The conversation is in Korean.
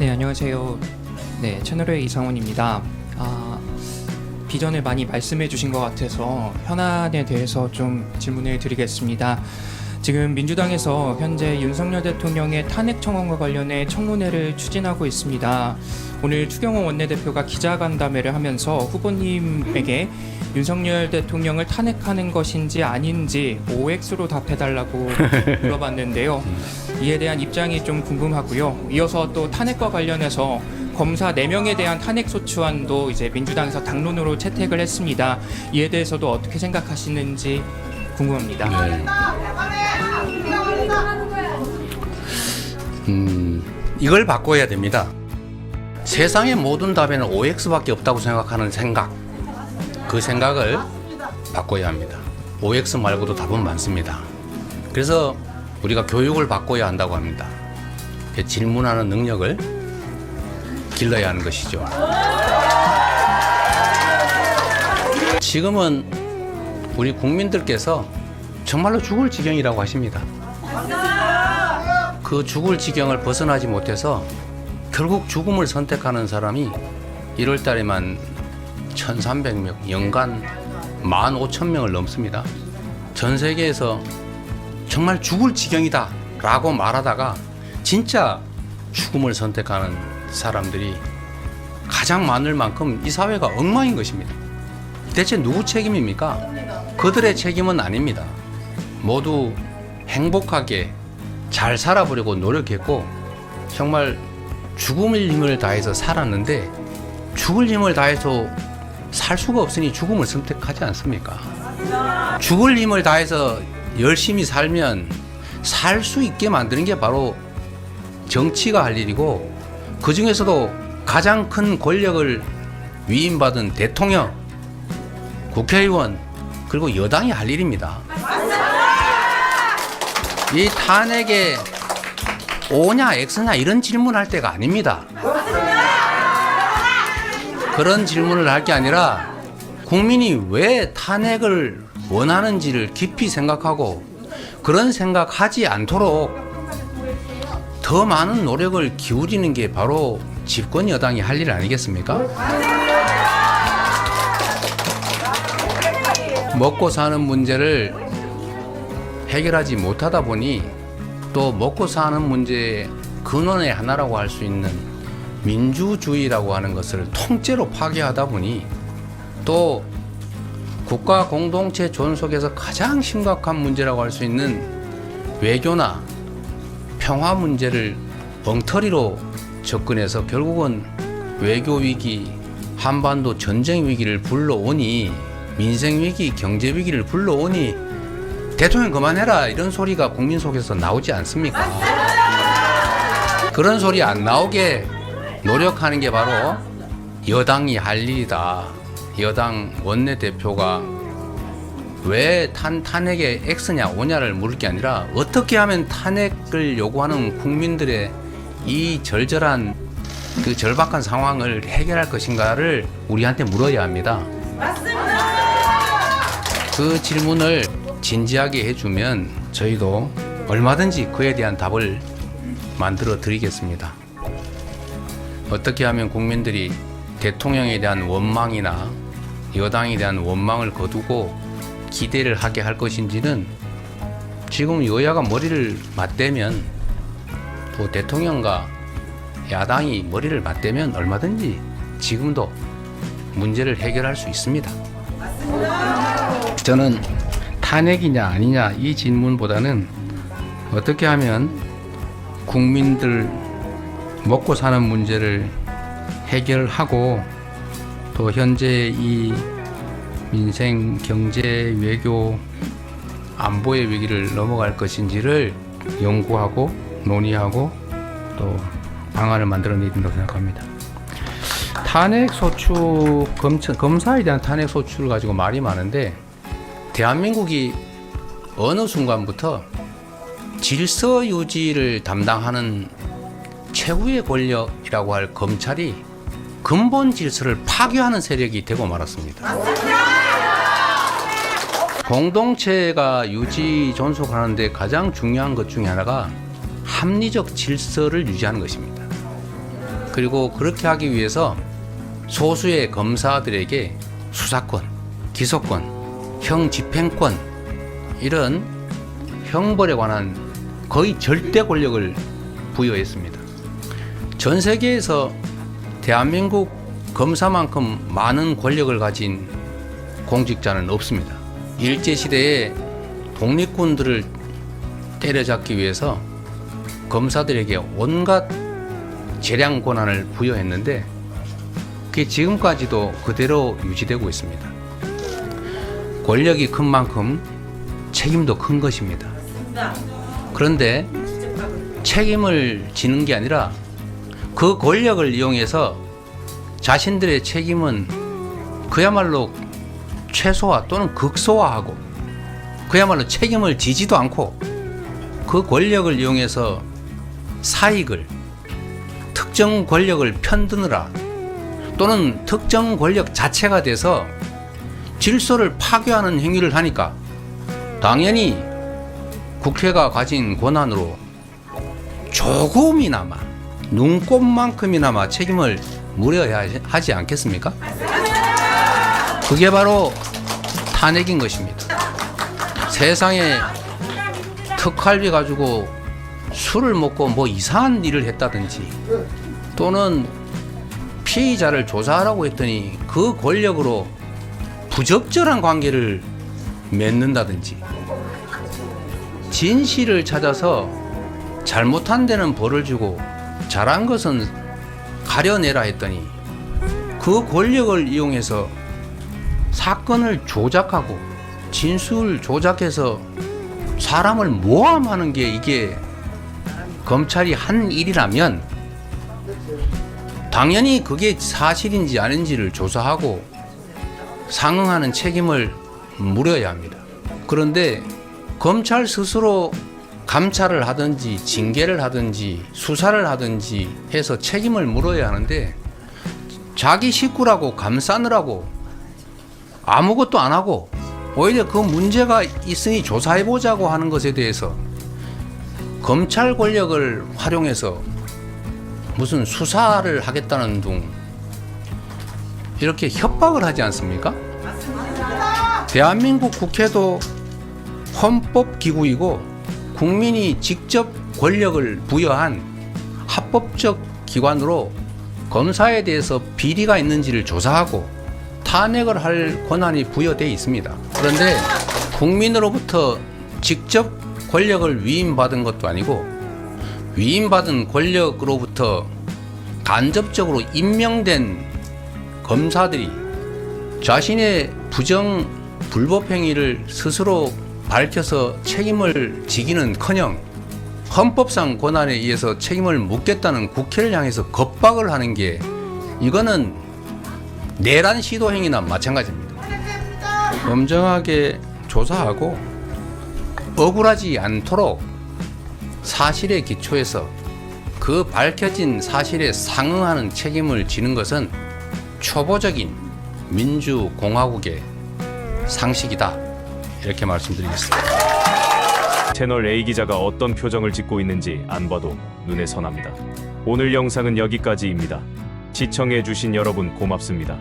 네, 안녕하세요. 네, 채널의 이상훈입니다. 비전을 많이 말씀해 주신 것 같아서 현안에 대해서 좀 질문을 드리겠습니다. 지금 민주당에서 현재 윤석열 대통령의 탄핵 청원과 관련해 청문회를 추진하고 있습니다. 오늘 추경호 원내대표가 기자간담회를 하면서 후보님에게 윤석열 대통령을 탄핵하는 것인지 아닌지 OX로 답해달라고 물어봤는데요. 이에 대한 입장이 좀 궁금하고요. 이어서 또 탄핵과 관련해서 검사 4명에 대한 탄핵 소추안도 이제 민주당에서 당론으로 채택을 했습니다. 이에 대해서도 어떻게 생각하시는지 궁금합니다. 네. 이걸 바꿔야 됩니다. 세상의 모든 답에는 OX밖에 없다고 생각하는 생각, 그 생각을 바꿔야 합니다. OX 말고도 답은 많습니다. 그래서 우리가 교육을 바꿔야 한다고 합니다. 질문하는 능력을 길러야 하는 것이죠. 지금은 우리 국민들께서 정말로 죽을 지경이라고 하십니다. 그 죽을 지경을 벗어나지 못해서 결국 죽음을 선택하는 사람이 1월 달에만 1,300명, 연간 15,000명을 넘습니다. 전 세계에서 정말 죽을 지경이다 라고 말하다가 진짜 죽음을 선택하는 사람들이 가장 많을 만큼 이 사회가 엉망인 것입니다. 대체 누구 책임입니까? 그들의 책임은 아닙니다. 모두 행복하게 잘 살아보려고 노력했고 정말 죽음을 힘을 다해서 살았는데 죽을 힘을 다해서 살 수가 없으니 죽음을 선택하지 않습니까? 죽을 힘을 다해서 열심히 살면 살 수 있게 만드는 게 바로 정치가 할 일이고, 그 중에서도 가장 큰 권력을 위임받은 대통령, 국회의원, 그리고 여당이 할 일입니다. 이 탄핵에 O냐 X냐 이런 질문할 때가 아닙니다. 그런 질문을 할 게 아니라 국민이 왜 탄핵을 원하는지를 깊이 생각하고 그런 생각하지 않도록 더 많은 노력을 기울이는 게 바로 집권 여당이 할 일 아니겠습니까? 먹고 사는 문제를 해결하지 못하다 보니 또 먹고 사는 문제의 근원의 하나라고 할 수 있는 민주주의라고 하는 것을 통째로 파괴하다 보니 또 국가 공동체 존속에서 가장 심각한 문제라고 할 수 있는 외교나 평화 문제를 엉터리로 접근해서 결국은 외교 위기, 한반도 전쟁 위기를 불러오니, 민생 위기, 경제 위기를 불러오니 대통령 그만해라 이런 소리가 국민 속에서 나오지 않습니까? 그런 소리 안 나오게 노력하는 게 바로 여당이 할 일이다. 여당 원내대표가 왜 탄핵에 X냐 O냐를 물을 게 아니라 어떻게 하면 탄핵을 요구하는 국민들의 이 절절한 그 절박한 상황을 해결할 것인가를 우리한테 물어야 합니다. 그 질문을 진지하게 해주면 저희도 얼마든지 그에 대한 답을 만들어 드리겠습니다. 어떻게 하면 국민들이 대통령에 대한 원망이나 여당에 대한 원망을 거두고 기대를 하게 할 것인지는 지금 여야가 머리를 맞대면, 또 대통령과 야당이 머리를 맞대면 얼마든지 지금도 문제를 해결할 수 있습니다. 저는 탄핵이냐 아니냐 이 질문보다는 어떻게 하면 국민들 먹고 사는 문제를 해결하고 또 현재 이 민생, 경제, 외교, 안보의 위기를 넘어갈 것인지를 연구하고 논의하고 또 방안을 만들어내야 된다고 생각합니다. 탄핵소추, 검사에 대한 탄핵소추를 가지고 말이 많은데 대한민국이 어느 순간부터 질서 유지를 담당하는 최후의 권력이라고 할 검찰이 근본 질서를 파괴하는 세력이 되고 말았습니다. 공동체가 유지 존속하는데 가장 중요한 것 중에 하나가 합리적 질서를 유지하는 것입니다. 그리고 그렇게 하기 위해서 소수의 검사들에게 수사권, 기소권, 형 집행권 이런 형벌에 관한 거의 절대 권력을 부여했습니다. 전 세계에서 대한민국 검사만큼 많은 권력을 가진 공직자는 없습니다. 일제시대에 독립군들을 때려잡기 위해서 검사들에게 온갖 재량 권한을 부여했는데 그게 지금까지도 그대로 유지되고 있습니다. 권력이 큰 만큼 책임도 큰 것입니다. 그런데 책임을 지는 게 아니라 그 권력을 이용해서 자신들의 책임은 그야말로 최소화 또는 극소화하고 그야말로 책임을 지지도 않고 그 권력을 이용해서 사익을 특정 권력을 편드느라 또는 특정 권력 자체가 돼서 질서를 파괴하는 행위를 하니까 당연히 국회가 가진 권한으로 조금이나마 눈꼽만큼이나마 책임을 물어야 하지 않겠습니까? 그게 바로 탄핵인 것입니다. 세상에 특활비 가지고 술을 먹고 뭐 이상한 일을 했다든지 또는 피의자를 조사하라고 했더니 그 권력으로 부적절한 관계를 맺는다든지 진실을 찾아서 잘못한 데는 벌을 주고 잘한 것은 가려내라 했더니 그 권력을 이용해서 사건을 조작하고 진술 조작해서 사람을 모함하는 게 이게 검찰이 한 일이라면 당연히 그게 사실인지 아닌지를 조사하고 상응하는 책임을 물어야 합니다. 그런데 검찰 스스로 감찰을 하든지 징계를 하든지 수사를 하든지 해서 책임을 물어야 하는데 자기 식구라고 감싸느라고 아무것도 안 하고 오히려 그 문제가 있으니 조사해보자고 하는 것에 대해서 검찰 권력을 활용해서 무슨 수사를 하겠다는 둥 이렇게 협박을 하지 않습니까? 대한민국 국회도 헌법기구이고 국민이 직접 권력을 부여한 합법적 기관으로 검사에 대해서 비리가 있는지를 조사하고 탄핵을 할 권한이 부여되어 있습니다. 그런데 국민으로부터 직접 권력을 위임받은 것도 아니고 위임받은 권력으로부터 간접적으로 임명된 검사들이 자신의 불법 행위를 스스로 밝혀서 책임을 지기는커녕 헌법상 권한에 의해서 책임을 묻겠다는 국회를 향해서 겁박을 하는 게 이거는 내란 시도 행위나 마찬가지입니다. 엄정하게 조사하고 억울하지 않도록 사실에 기초해서 그 밝혀진 사실에 상응하는 책임을 지는 것은 초보적인 민주공화국의 상식이다. 이렇게 말씀드리겠습니다. 채널 A 기자가 어떤 표정을 짓고 있는지 안 봐도 눈에 선합니다. 오늘 영상은 여기까지입니다. 시청해주신 여러분 고맙습니다.